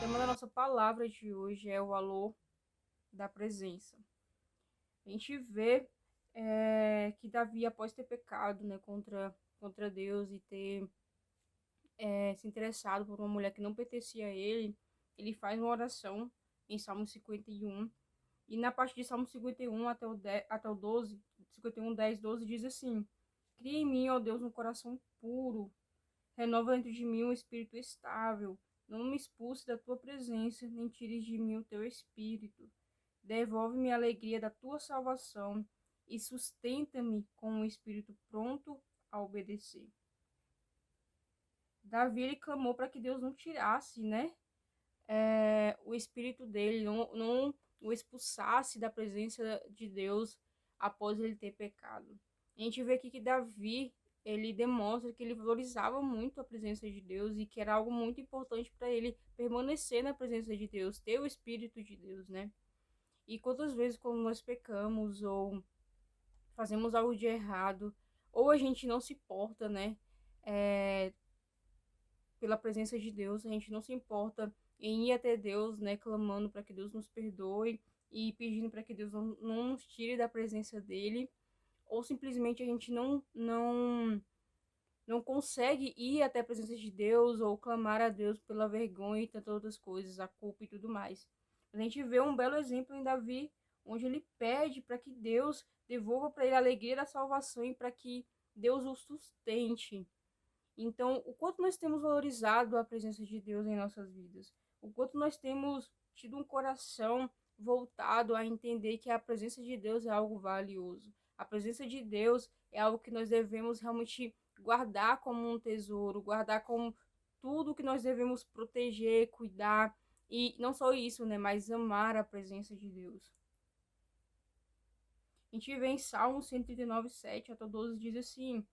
tema da nossa palavra de hoje é o valor da presença. A gente vê que Davi, após ter pecado, né, contra Deus e ter se interessado por uma mulher que não pertencia a ele, ele faz uma oração em Salmo 51. E na parte de Salmo 51 até o 12, 51, 10, 12, diz assim: Cria em mim, ó Deus, um coração puro, renova dentro de mim um espírito estável. Não me expulse da tua presença, nem tires de mim o teu espírito. Devolve-me a alegria da tua salvação e sustenta-me com um espírito pronto a obedecer. Davi ele clamou para que Deus não tirasse, né, o espírito dele, não o expulsasse da presença de Deus após ele ter pecado. A gente vê aqui que Davi ele demonstra que ele valorizava muito a presença de Deus e que era algo muito importante para ele permanecer na presença de Deus, ter o espírito de Deus, né? E quantas vezes quando nós pecamos ou fazemos algo de errado, ou a gente não se importa, né? É, pela presença de Deus, a gente não se importa em ir até Deus, né, clamando para que Deus nos perdoe e pedindo para que Deus não nos tire da presença dele, ou simplesmente a gente não consegue ir até a presença de Deus ou clamar a Deus pela vergonha e tantas outras coisas, a culpa e tudo mais. A gente vê um belo exemplo em Davi, onde ele pede para que Deus devolva para ele a alegria da salvação e para que Deus o sustente. Então, o quanto nós temos valorizado a presença de Deus em nossas vidas, o quanto nós temos tido um coração voltado a entender que a presença de Deus é algo valioso. A presença de Deus é algo que nós devemos realmente guardar como um tesouro, guardar como tudo que nós devemos proteger, cuidar, e não só isso, né, mas amar a presença de Deus. A gente vê em Salmo 139, 7 até 12, diz assim: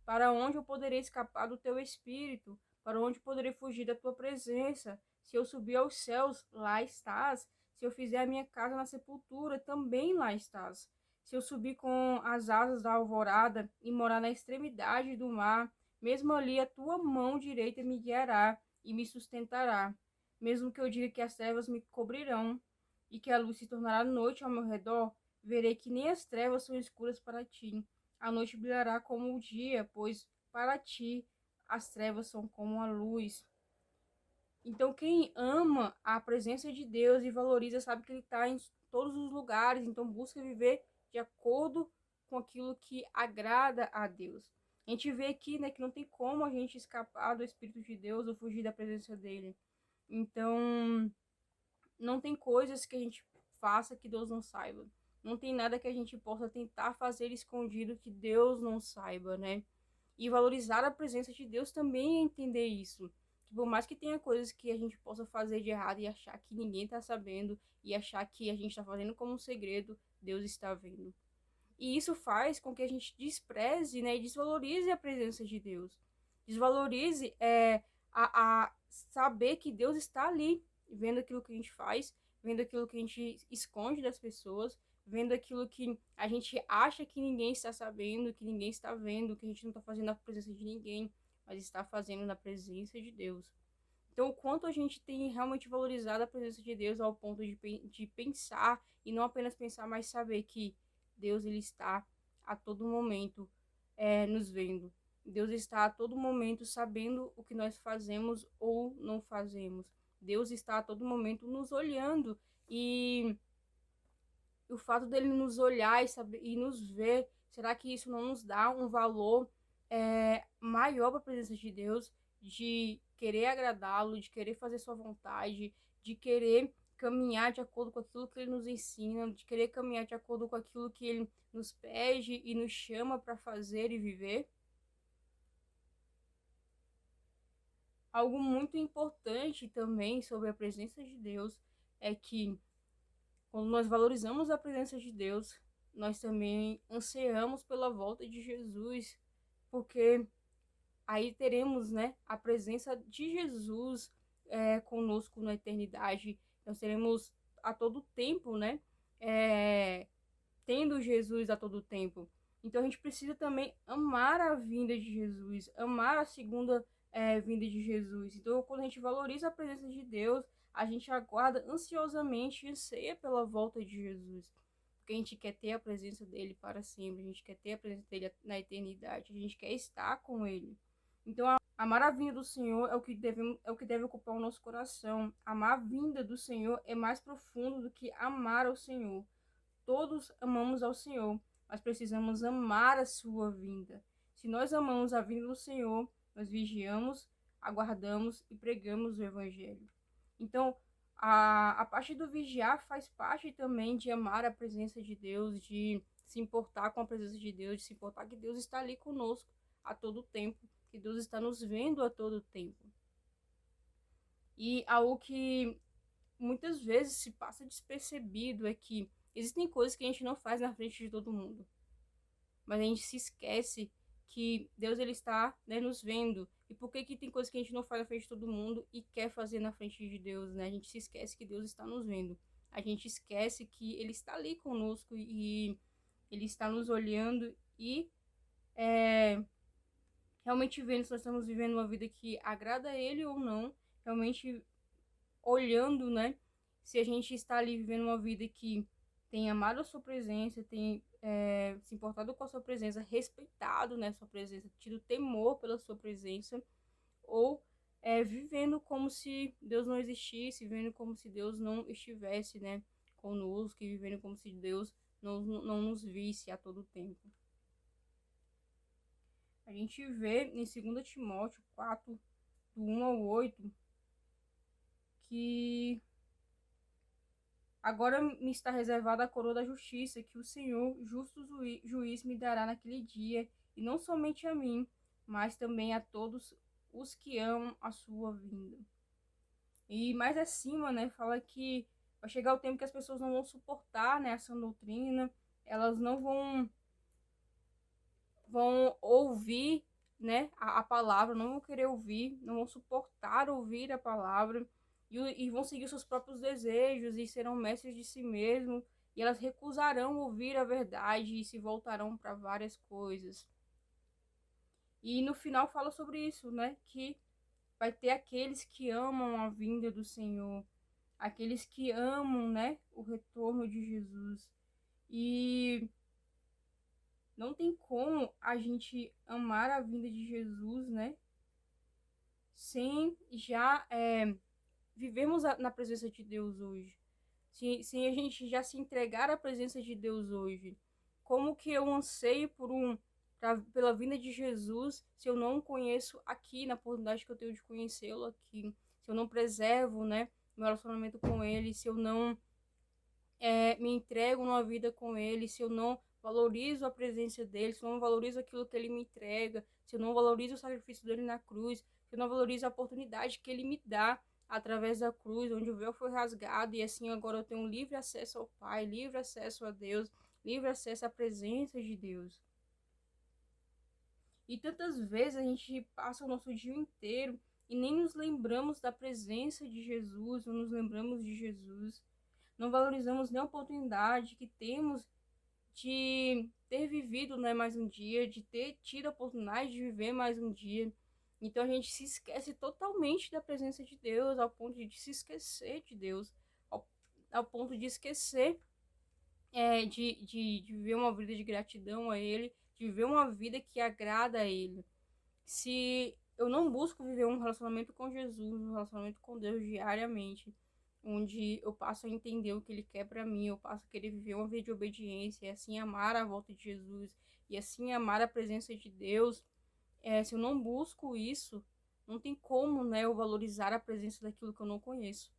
Para onde eu poderei escapar do teu espírito? Para onde poderei fugir da tua presença? Se eu subir aos céus, lá estás. Se eu fizer a minha casa na sepultura, também lá estás. Se eu subir com as asas da alvorada e morar na extremidade do mar, mesmo ali a tua mão direita me guiará e me sustentará. Mesmo que eu diga que as trevas me cobrirão e que a luz se tornará noite ao meu redor, verei que nem as trevas são escuras para ti. A noite brilhará como o dia, pois para ti as trevas são como a luz. Então, quem ama a presença de Deus e valoriza, sabe que ele está em todos os lugares, então busca viver de acordo com aquilo que agrada a Deus. A gente vê aqui, né, que não tem como a gente escapar do Espírito de Deus ou fugir da presença dele. Então, não tem coisas que a gente faça que Deus não saiba. Não tem nada que a gente possa tentar fazer escondido que Deus não saiba, né? E valorizar a presença de Deus também é entender isso. Que por mais que tenha coisas que a gente possa fazer de errado e achar que ninguém tá sabendo e achar que a gente tá fazendo como um segredo, Deus está vendo. E isso faz com que a gente despreze, né, e desvalorize a presença de Deus. Desvalorize a saber que Deus está ali, vendo aquilo que a gente faz, vendo aquilo que a gente esconde das pessoas, vendo aquilo que a gente acha que ninguém está sabendo, que ninguém está vendo, que a gente não está fazendo na presença de ninguém, mas está fazendo na presença de Deus. Então, o quanto a gente tem realmente valorizado a presença de Deus ao ponto de pensar, e não apenas pensar, mas saber que Deus ele está a todo momento nos vendo. Deus está a todo momento sabendo o que nós fazemos ou não fazemos. Deus está a todo momento nos olhando e o fato dele nos olhar e, saber, e nos ver, será que isso não nos dá um valor maior para a presença de Deus, de querer agradá-lo, de querer fazer sua vontade, de querer caminhar de acordo com aquilo que ele nos ensina, de querer caminhar de acordo com aquilo que ele nos pede e nos chama para fazer e viver? Algo muito importante também sobre a presença de Deus é que quando nós valorizamos a presença de Deus, nós também ansiamos pela volta de Jesus, porque aí teremos, né, a presença de Jesus conosco na eternidade. Nós teremos a todo tempo, né, tendo Jesus a todo tempo. Então a gente precisa também amar a vinda de Jesus, amar a segunda vinda de Jesus. Então quando a gente valoriza a presença de Deus, a gente aguarda ansiosamente e anseia pela volta de Jesus. Porque a gente quer ter a presença dele para sempre, a gente quer ter a presença dele na eternidade, a gente quer estar com ele. Então, amar a vinda do Senhor é o que deve ocupar o nosso coração. Amar a vinda do Senhor é mais profundo do que amar ao Senhor. Todos amamos ao Senhor, mas precisamos amar a sua vinda. Se nós amamos a vinda do Senhor, nós vigiamos, aguardamos e pregamos o Evangelho. Então, a parte do vigiar faz parte também de amar a presença de Deus, de se importar com a presença de Deus, de se importar que Deus está ali conosco a todo tempo, que Deus está nos vendo a todo tempo. E algo que muitas vezes se passa despercebido é que existem coisas que a gente não faz na frente de todo mundo, mas a gente se esquece que Deus ele está, né, nos vendo. E por que tem coisas que a gente não faz na frente de todo mundo e quer fazer na frente de Deus, né? A gente se esquece que Deus está nos vendo. A gente esquece que ele está ali conosco e ele está nos olhando e realmente vendo se nós estamos vivendo uma vida que agrada a ele ou não, realmente olhando, né, se a gente está ali vivendo uma vida que tem amado a sua presença, tem se importado com a sua presença, respeitado, né, sua presença, tido temor pela sua presença, ou vivendo como se Deus não existisse, vivendo como se Deus não estivesse, né, conosco, e vivendo como se Deus não nos visse a todo tempo. A gente vê em 2 Timóteo 4, do 1 ao 8, que agora me está reservada a coroa da justiça, que o Senhor, justo juiz, me dará naquele dia, e não somente a mim, mas também a todos os que amam a sua vinda. E mais acima, né, fala que vai chegar o tempo que as pessoas não vão suportar, né, essa doutrina, elas não vão ouvir, né, a palavra, não vão querer ouvir, não vão suportar ouvir a palavra, e vão seguir seus próprios desejos e serão mestres de si mesmos, e elas recusarão ouvir a verdade e se voltarão para várias coisas. E no final fala sobre isso, né, que vai ter aqueles que amam a vinda do Senhor, aqueles que amam, né, o retorno de Jesus. E não tem como a gente amar a vinda de Jesus, né, sem já vivermos na presença de Deus hoje. Sem a gente já se entregar à presença de Deus hoje. Como que eu anseio pela vinda de Jesus se eu não conheço aqui, na oportunidade que eu tenho de conhecê-lo aqui? Se eu não preservo, né, meu relacionamento com ele, se eu não me entrego numa vida com ele, se eu não valorizo a presença dele, se eu não valorizo aquilo que ele me entrega, se eu não valorizo o sacrifício dele na cruz, se eu não valorizo a oportunidade que ele me dá através da cruz, onde o véu foi rasgado e assim agora eu tenho um livre acesso ao Pai, livre acesso a Deus, livre acesso à presença de Deus. E tantas vezes a gente passa o nosso dia inteiro e nem nos lembramos da presença de Jesus, não nos lembramos de Jesus, não valorizamos nem a oportunidade que temos de ter vivido, né, mais um dia, de ter tido a oportunidade de viver mais um dia. Então a gente se esquece totalmente da presença de Deus, ao ponto de se esquecer de Deus, ao ponto de esquecer de viver uma vida de gratidão a Ele, de viver uma vida que agrada a Ele. Se eu não busco viver um relacionamento com Jesus, um relacionamento com Deus diariamente, onde eu passo a entender o que ele quer para mim, eu passo a querer viver uma vida de obediência, e assim amar a volta de Jesus, e assim amar a presença de Deus, se eu não busco isso, não tem como, né, eu valorizar a presença daquilo que eu não conheço.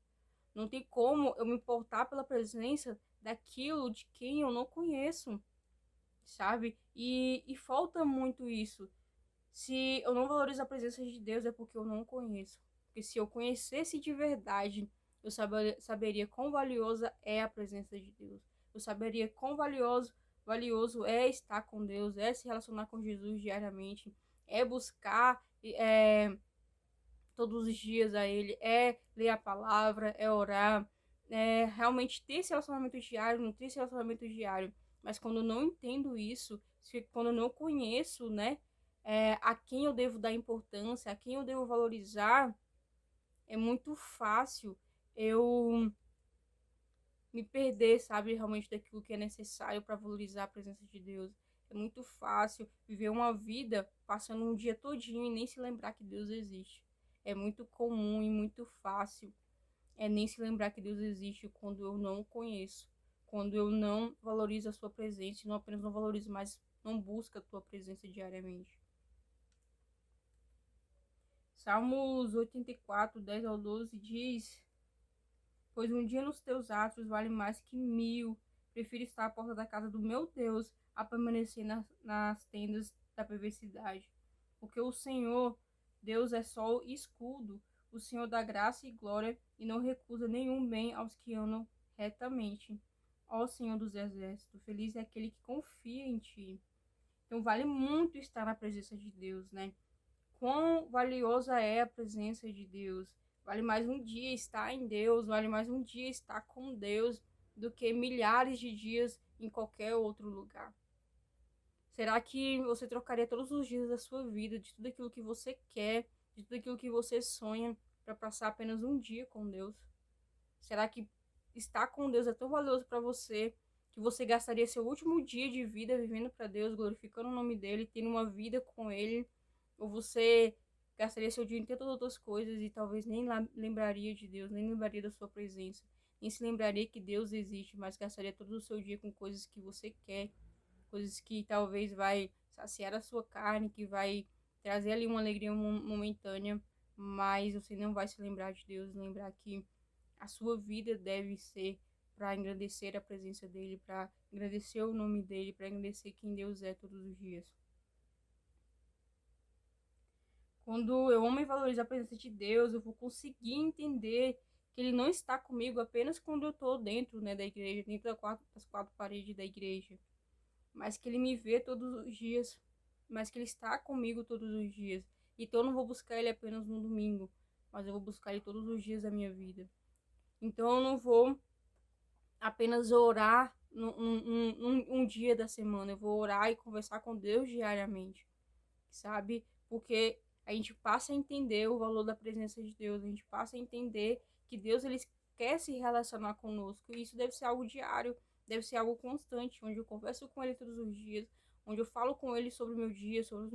Não tem como eu me importar pela presença daquilo de quem eu não conheço, sabe? E falta muito isso. Se eu não valorizo a presença de Deus é porque eu não conheço. Porque se eu conhecesse de verdade, eu saberia quão valiosa é a presença de Deus. Eu saberia quão valioso é estar com Deus, é se relacionar com Jesus diariamente, é buscar todos os dias a Ele, é ler a palavra, é orar, é realmente ter esse relacionamento diário, não ter esse relacionamento diário. Mas quando eu não entendo isso, quando eu não conheço, né, a quem eu devo dar importância, a quem eu devo valorizar, é muito fácil eu me perder, sabe, realmente daquilo que é necessário para valorizar a presença de Deus. É muito fácil viver uma vida passando um dia todinho e nem se lembrar que Deus existe. É muito comum e muito fácil nem se lembrar que Deus existe quando eu não o conheço, quando eu não valorizo a sua presença, e não apenas não valorizo, mas não busco a tua presença diariamente. Salmos 84, 10 ao 12 diz: pois um dia nos teus atos vale mais que 1000. Prefiro estar à porta da casa do meu Deus a permanecer nas tendas da perversidade. Porque o Senhor, Deus, é sol e escudo. O Senhor dá graça e glória e não recusa nenhum bem aos que andam retamente. Ó Senhor dos exércitos, feliz é aquele que confia em ti. Então vale muito estar na presença de Deus, né? Quão valiosa é a presença de Deus. Vale mais um dia estar em Deus, vale mais um dia estar com Deus do que milhares de dias em qualquer outro lugar. Será que você trocaria todos os dias da sua vida, de tudo aquilo que você quer, de tudo aquilo que você sonha, para passar apenas um dia com Deus? Será que estar com Deus é tão valioso para você que você gastaria seu último dia de vida vivendo para Deus, glorificando o nome dele, tendo uma vida com ele? Ou você gastaria seu dia em tantas outras coisas e talvez nem lembraria de Deus, nem lembraria da sua presença, nem se lembraria que Deus existe, mas gastaria todo o seu dia com coisas que você quer, coisas que talvez vai saciar a sua carne, que vai trazer ali uma alegria momentânea, mas você não vai se lembrar de Deus, lembrar que a sua vida deve ser para engrandecer a presença dele, para engrandecer o nome dele, para engrandecer quem Deus é todos os dias. Quando eu amo e valorizo a presença de Deus, eu vou conseguir entender que ele não está comigo apenas quando eu estou dentro, né, da igreja, dentro das quatro paredes da igreja, mas que ele me vê todos os dias, mas que ele está comigo todos os dias. Então eu não vou buscar ele apenas no domingo, mas eu vou buscar ele todos os dias da minha vida. Então eu não vou apenas orar um dia da semana, eu vou orar e conversar com Deus diariamente, sabe? Porque a gente passa a entender o valor da presença de Deus, a gente passa a entender que Deus ele quer se relacionar conosco, e isso deve ser algo diário, deve ser algo constante, onde eu converso com ele todos os dias, onde eu falo com ele sobre o meu dia, sobre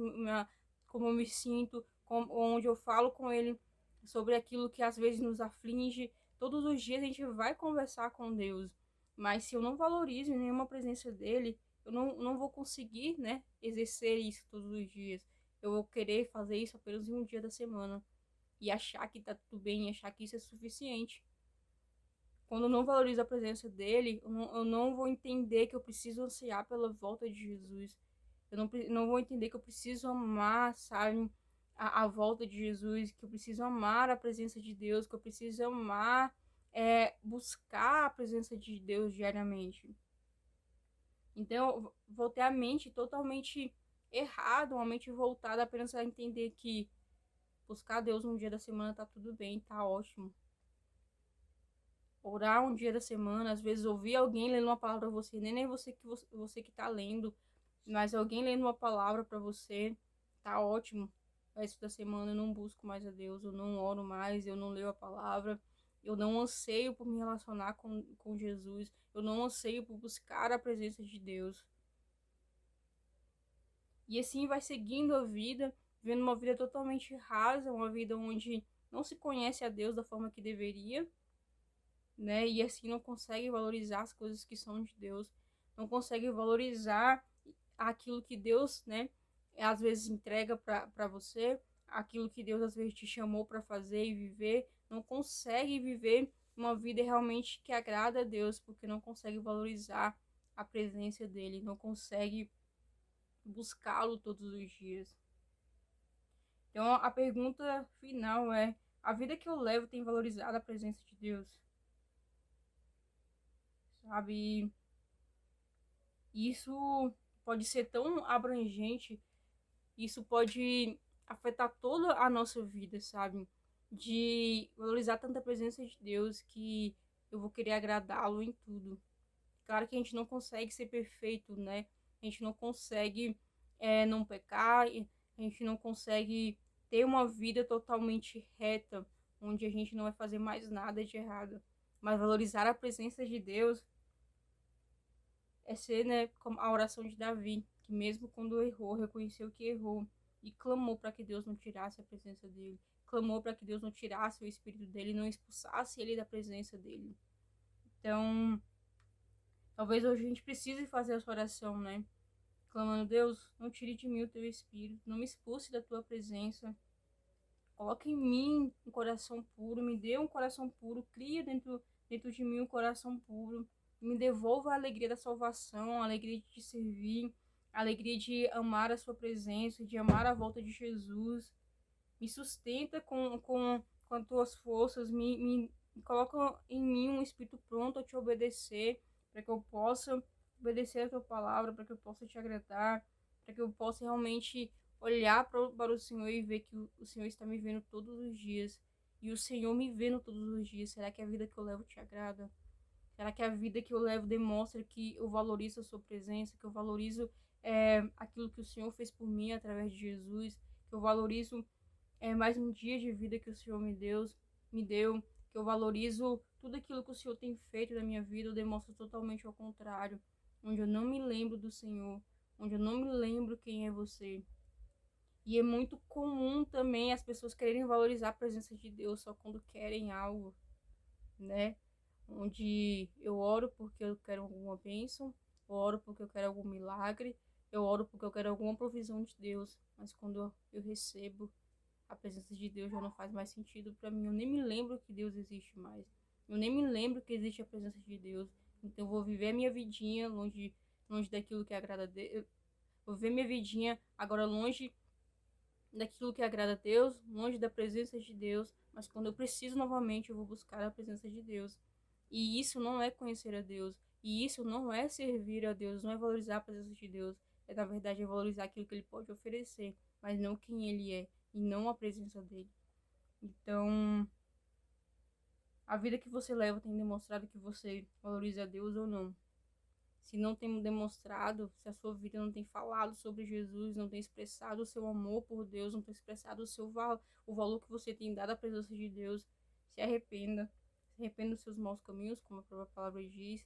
como eu me sinto, onde eu falo com ele sobre aquilo que às vezes nos aflige. Todos os dias a gente vai conversar com Deus, mas se eu não valorizo nenhuma presença dele, eu não vou conseguir, né, exercer isso todos os dias. Eu vou querer fazer isso apenas em um dia da semana e achar que tá tudo bem, achar que isso é suficiente. Quando eu não valorizo a presença dele, eu não vou entender que eu preciso ansiar pela volta de Jesus. Eu não vou entender que eu preciso amar, sabe, a volta de Jesus, que eu preciso amar a presença de Deus, que eu preciso amar, buscar a presença de Deus diariamente. Então, eu vou ter a mente totalmente errada, uma mente voltada apenas a entender que buscar Deus um dia da semana tá tudo bem, tá ótimo. Orar um dia da semana, às vezes ouvir alguém lendo uma palavra pra você, nem você que tá lendo, mas alguém lendo uma palavra para você, tá ótimo. O resto da semana eu não busco mais a Deus, eu não oro mais, eu não leio a palavra, eu não anseio por me relacionar com Jesus, eu não anseio por buscar a presença de Deus. E assim vai seguindo a vida, vivendo uma vida totalmente rasa, uma vida onde não se conhece a Deus da forma que deveria, né? E assim não consegue valorizar as coisas que são de Deus, não consegue valorizar aquilo que Deus, né, às vezes entrega para você, aquilo que Deus às vezes te chamou para fazer e viver, não consegue viver uma vida realmente que agrada a Deus, porque não consegue valorizar a presença dele, não consegue buscá-lo todos os dias. Então a pergunta final é: a vida que eu levo tem valorizado a presença de Deus? Sabe? Isso pode ser tão abrangente, isso pode afetar toda a nossa vida, sabe? De valorizar tanta presença de Deus que eu vou querer agradá-lo em tudo. Claro que a gente não consegue ser perfeito, né? A gente não consegue não pecar, a gente não consegue ter uma vida totalmente reta, onde a gente não vai fazer mais nada de errado. Mas valorizar a presença de Deus é ser, né, como a oração de Davi, que mesmo quando errou, reconheceu que errou e clamou para que Deus não tirasse a presença dele. Clamou para que Deus não tirasse o espírito dele, não expulsasse ele da presença dele. Então, talvez hoje a gente precise fazer essa oração, né? Clamando, Deus, não tire de mim o teu espírito, não me expulse da tua presença. Coloque em mim um coração puro, me dê um coração puro, cria dentro de mim um coração puro, me devolva a alegria da salvação, a alegria de te servir, a alegria de amar a sua presença, de amar a volta de Jesus. Me sustenta com as tuas forças, me coloca em mim um espírito pronto a te obedecer, para que eu possa obedecer a tua palavra, para que eu possa te agradar, para que eu possa realmente olhar para o Senhor e ver que o Senhor está me vendo todos os dias. E o Senhor me vendo todos os dias. Será que a vida que eu levo te agrada? Será que a vida que eu levo demonstra que eu valorizo a sua presença, que eu valorizo aquilo que o Senhor fez por mim através de Jesus, que eu valorizo mais um dia de vida que o Senhor me deu, que eu valorizo tudo aquilo que o Senhor tem feito na minha vida, eu demonstro totalmente ao contrário, onde eu não me lembro do Senhor, onde eu não me lembro quem é você. E é muito comum também as pessoas quererem valorizar a presença de Deus só quando querem algo, né? Onde eu oro porque eu quero alguma bênção, eu oro porque eu quero algum milagre, eu oro porque eu quero alguma provisão de Deus, mas quando eu recebo a presença de Deus já não faz mais sentido para mim. Eu nem me lembro que Deus existe mais. Eu nem me lembro que existe a presença de Deus. Então eu vou viver a minha vidinha longe daquilo que agrada a Deus. Vou viver minha vidinha agora longe daquilo que agrada a Deus, longe da presença de Deus. Mas quando eu preciso novamente, eu vou buscar a presença de Deus. E isso não é conhecer a Deus. E isso não é servir a Deus, não é valorizar a presença de Deus. É, na verdade, é valorizar aquilo que Ele pode oferecer, mas não quem Ele é e não a presença dele. Então, a vida que você leva tem demonstrado que você valoriza a Deus ou não. Se não tem demonstrado, se a sua vida não tem falado sobre Jesus, não tem expressado o seu amor por Deus, não tem expressado o valor que você tem dado à presença de Deus, se arrependa. Se arrependa dos seus maus caminhos, como a própria palavra diz.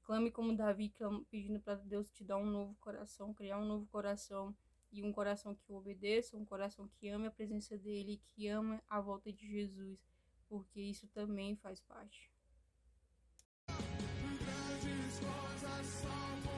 Clame como Davi, pedindo para Deus te dar um novo coração, criar um novo coração. E um coração que obedeça, um coração que ame a presença dele, que ama a volta de Jesus, porque isso também faz parte. Grandes coisas são